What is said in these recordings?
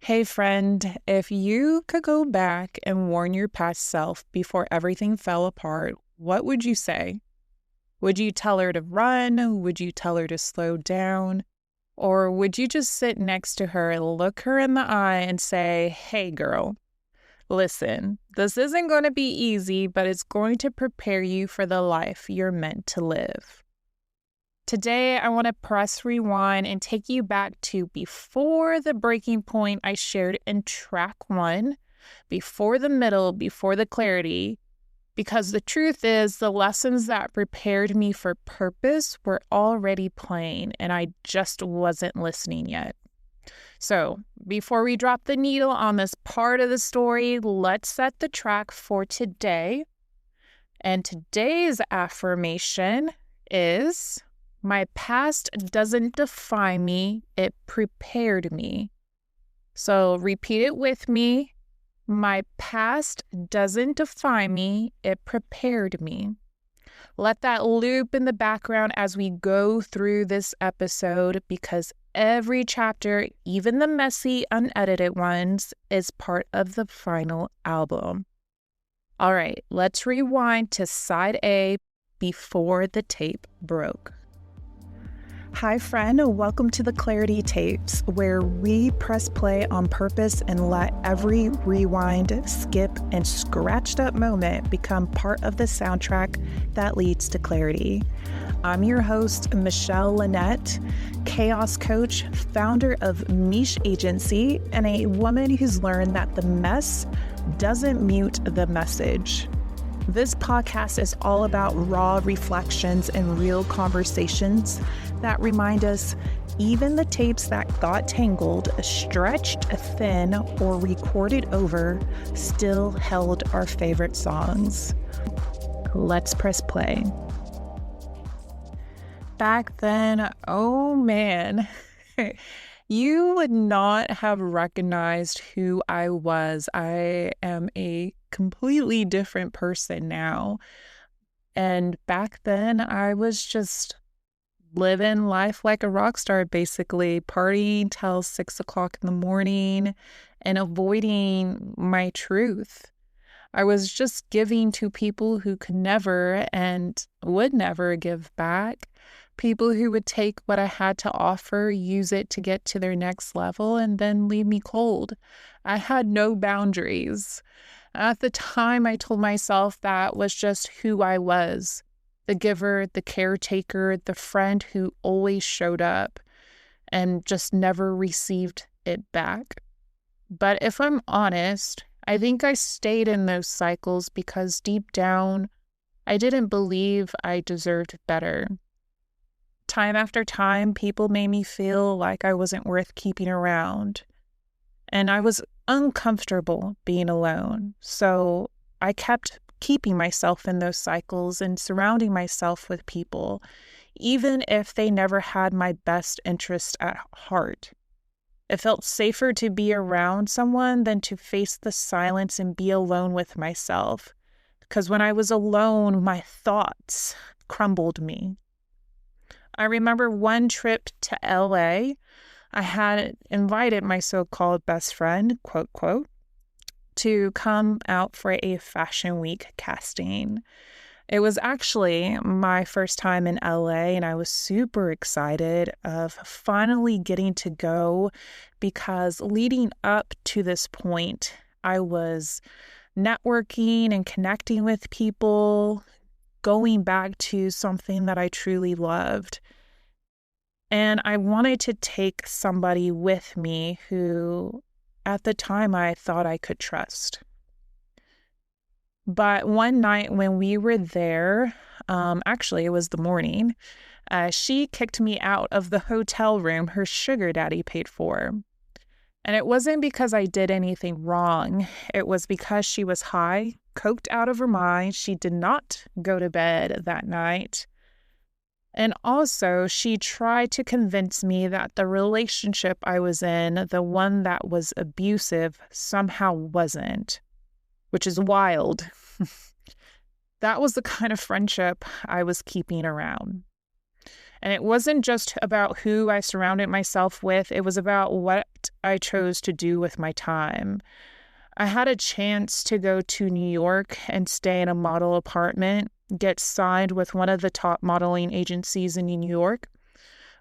Hey friend, if you could go back and warn your past self before everything fell apart, what would you say? Would you tell her to run? Would you tell her to slow down? Or would you just sit next to her, look her in the eye, and say, hey girl, listen, this isn't going to be easy, but it's going to prepare you for the life you're meant to live. Today, I want to press rewind and take you back to before the breaking point I shared in track 1, before the middle, before the clarity, because the truth is the lessons that prepared me for purpose were already playing and I just wasn't listening yet. So, before we drop the needle on this part of the story, let's set the track for today. And today's affirmation is, my past doesn't define me, it prepared me. So repeat it with me. My past doesn't define me, it prepared me. Let that loop in the background as we go through this episode, because every chapter, even the messy, unedited ones, is part of the final album. All right, let's rewind to side A, before the tape broke. Hi, friend. Welcome to the Clarity Tapes, where we press play on purpose and let every rewind, skip, and scratched up moment become part of the soundtrack that leads to clarity. I'm your host, Michelle Lynette, chaos coach, founder of Mish Agency, and a woman who's learned that the mess doesn't mute the message. This podcast is all about raw reflections and real conversations that remind us even the tapes that got tangled, stretched thin, or recorded over still held our favorite songs. Let's press play. Back then, oh man, you would not have recognized who I was. I am a completely different person now. And back then, I was just living life like a rock star, basically partying till 6 o'clock in the morning and avoiding my truth. I was just giving to people who could never and would never give back. People who would take what I had to offer, use it to get to their next level, and then leave me cold. I had no boundaries. At the time, I told myself that was just who I was. The giver, the caretaker, the friend who always showed up and just never received it back. But if I'm honest, I think I stayed in those cycles because deep down, I didn't believe I deserved better. Time after time, people made me feel like I wasn't worth keeping around. And I was uncomfortable being alone. So I kept keeping myself in those cycles and surrounding myself with people, even if they never had my best interest at heart. It felt safer to be around someone than to face the silence and be alone with myself. Because when I was alone, my thoughts crumbled me. I remember one trip to LA. I had invited my so-called best friend, quote, quote, to come out for a Fashion Week casting. It was actually my first time in LA, and I was super excited of finally getting to go, because leading up to this point, I was networking and connecting with people, going back to something that I truly loved. And I wanted to take somebody with me who, at the time, I thought I could trust. But one night when we were there, actually it was the morning, she kicked me out of the hotel room her sugar daddy paid for. And it wasn't because I did anything wrong. It was because she was high, coked out of her mind. She did not go to bed that night. And also, she tried to convince me that the relationship I was in, the one that was abusive, somehow wasn't, which is wild. That was the kind of friendship I was keeping around. And it wasn't just about who I surrounded myself with, it was about what I chose to do with my time. I had a chance to go to New York and stay in a model apartment, get signed with one of the top modeling agencies in New York.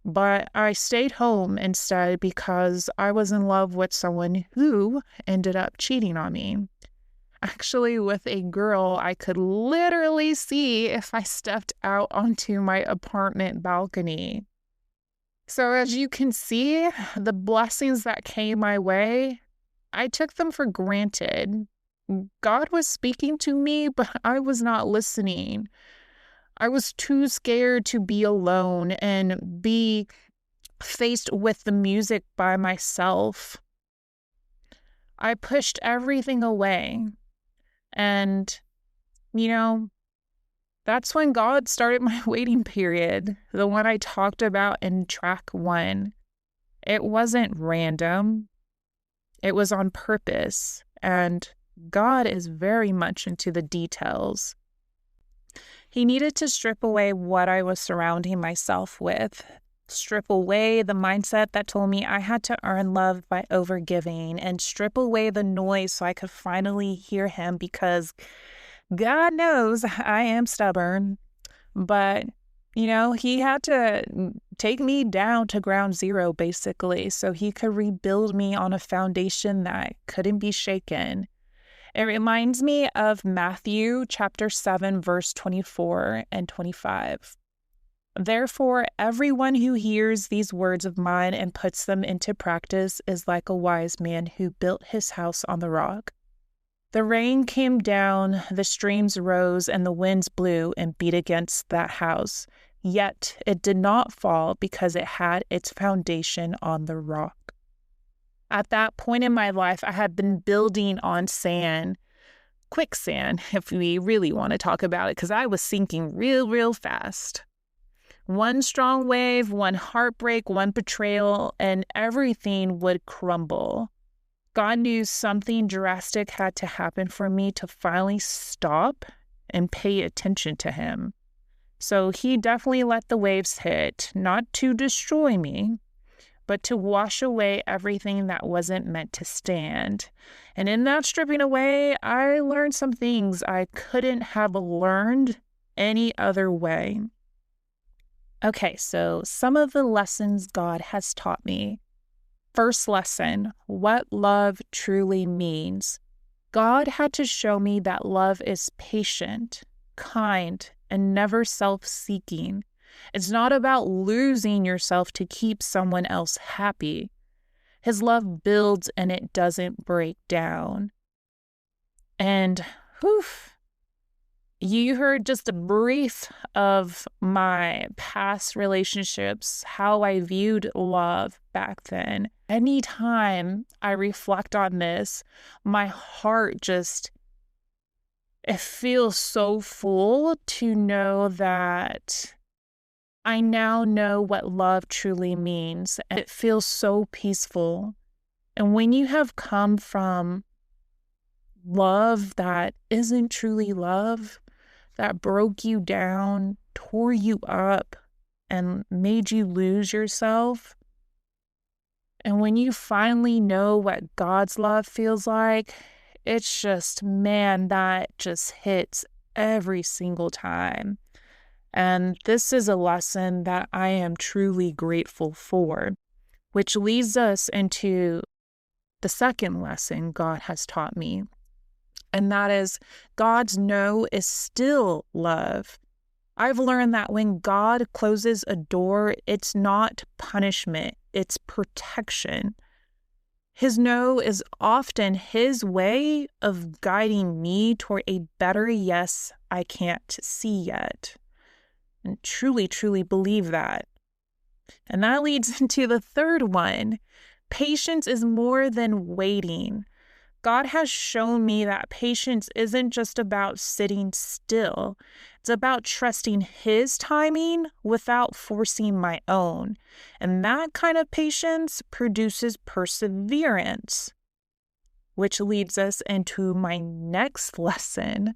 But I stayed home instead because I was in love with someone who ended up cheating on me. Actually, with a girl I could literally see if I stepped out onto my apartment balcony. So as you can see, the blessings that came my way, I took them for granted. God was speaking to me, but I was not listening. I was too scared to be alone and be faced with the music by myself. I pushed everything away. And, that's when God started my waiting period, the one I talked about in track 1. It wasn't random. It was on purpose. And God is very much into the details. He needed to strip away what I was surrounding myself with, strip away the mindset that told me I had to earn love by overgiving, and strip away the noise so I could finally hear him, because God knows I am stubborn. But, he had to take me down to ground zero, basically, so he could rebuild me on a foundation that couldn't be shaken. It reminds me of Matthew chapter 7, verse 24 and 25. Therefore, everyone who hears these words of mine and puts them into practice is like a wise man who built his house on the rock. The rain came down, the streams rose, and the winds blew and beat against that house. Yet it did not fall because it had its foundation on the rock. At that point in my life, I had been building on sand, quicksand, if we really want to talk about it, because I was sinking real fast. One strong wave, one heartbreak, one betrayal, and everything would crumble. God knew something drastic had to happen for me to finally stop and pay attention to him. So he definitely let the waves hit, not to destroy me, but to wash away everything that wasn't meant to stand. And in that stripping away, I learned some things I couldn't have learned any other way. Okay, so some of the lessons God has taught me. First lesson, what love truly means. God had to show me that love is patient, kind, and never self-seeking. It's not about losing yourself to keep someone else happy. His love builds and it doesn't break down. And you heard just a brief of my past relationships, how I viewed love back then. Anytime I reflect on this, my heart it feels so full to know that I now know what love truly means. And it feels so peaceful. And when you have come from love that isn't truly love, that broke you down, tore you up, and made you lose yourself, and when you finally know what God's love feels like, it's just, man, that just hits every single time. And this is a lesson that I am truly grateful for, which leads us into the second lesson God has taught me. And that is, God's no is still love. I've learned that when God closes a door, it's not punishment, it's protection. His no is often his way of guiding me toward a better yes I can't see yet. And truly believe that. And that leads into the third one. Patience is more than waiting. God has shown me that patience isn't just about sitting still. It's about trusting his timing without forcing my own. And that kind of patience produces perseverance, which leads us into my next lesson.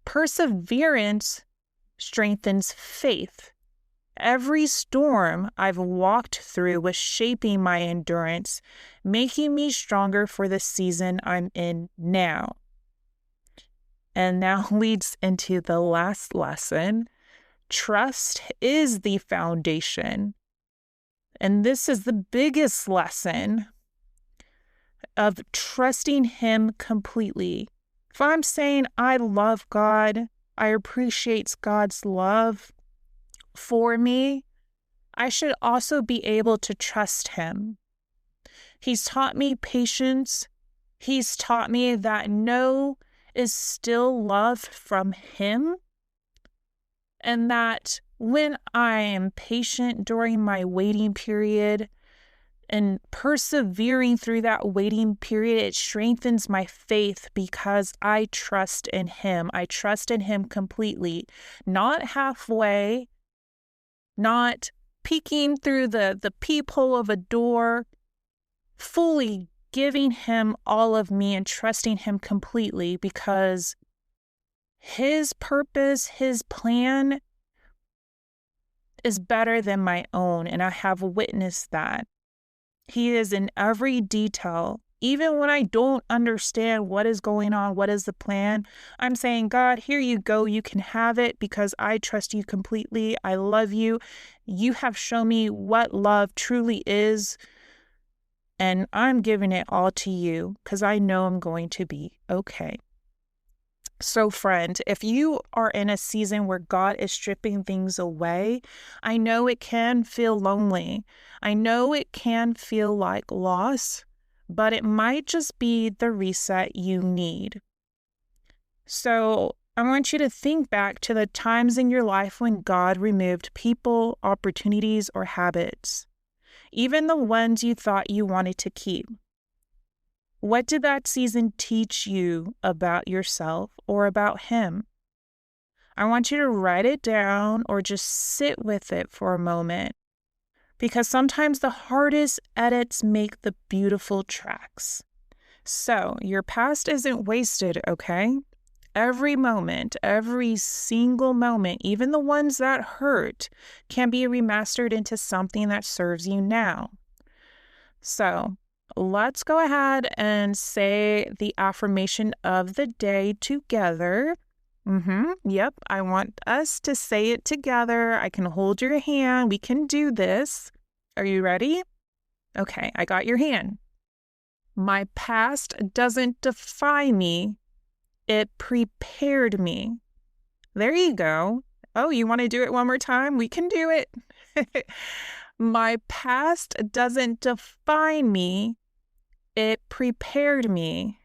Perseverance strengthens faith, Every storm I've walked through was shaping my endurance, making me stronger for the season I'm in now. And now leads into the last lesson. Trust is the foundation. And this is the biggest lesson of trusting Him completely. If I'm saying I love God, I appreciate God's love for me, I should also be able to trust Him. He's taught me patience. He's taught me that no is still love from Him. And that when I am patient during my waiting period and persevering through that waiting period, it strengthens my faith because I trust in Him. I trust in Him completely, not halfway, not peeking through the peephole of a door, fully giving Him all of me and trusting Him completely because His purpose, His plan is better than my own, and I have witnessed that. He is in every detail. Even when I don't understand what is going on, what is the plan, I'm saying, God, here you go. You can have it because I trust you completely. I love you. You have shown me what love truly is, and I'm giving it all to you because I know I'm going to be okay. So, friend, if you are in a season where God is stripping things away, I know it can feel lonely. I know it can feel like loss, but it might just be the reset you need. So, I want you to think back to the times in your life when God removed people, opportunities, or habits, even the ones you thought you wanted to keep. What did that season teach you about yourself or about Him? I want you to write it down or just sit with it for a moment, because sometimes the hardest edits make the beautiful tracks. So your past isn't wasted, okay? Every moment, every single moment, even the ones that hurt, can be remastered into something that serves you now. So let's go ahead and say the affirmation of the day together. Yep, I want us to say it together. I can hold your hand. We can do this. Are you ready? Okay, I got your hand. My past doesn't define me. It prepared me. There you go. Oh, you want to do it one more time? We can do it. My past doesn't define me. It prepared me.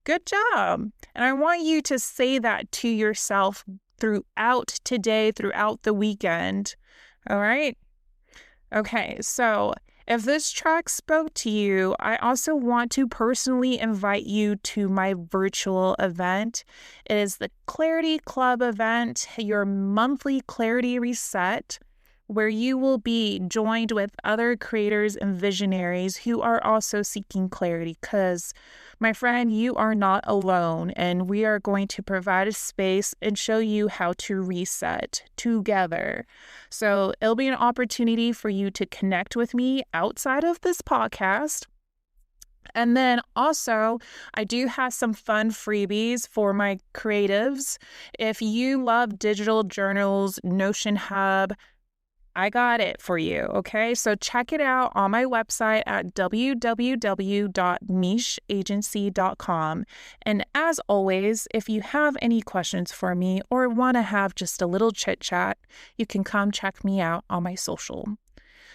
Good job. And I want you to say that to yourself throughout today, throughout the weekend. All right? Okay, so if this track spoke to you, I also want to personally invite you to my virtual event. It is the Clarity Club event, your monthly clarity reset, where you will be joined with other creators and visionaries who are also seeking clarity. Because, my friend, you are not alone, and we are going to provide a space and show you how to reset together. So it'll be an opportunity for you to connect with me outside of this podcast. And then also, I do have some fun freebies for my creatives. If you love digital journals, Notion Hub, I got it for you, okay? So check it out on my website at www.nicheagency.com. And as always, if you have any questions for me or want to have just a little chit chat, you can come check me out on my social.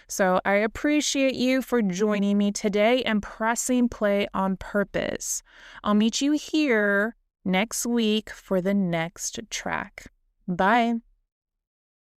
So I appreciate you for joining me today and pressing play on purpose. I'll meet you here next week for the next track. Bye.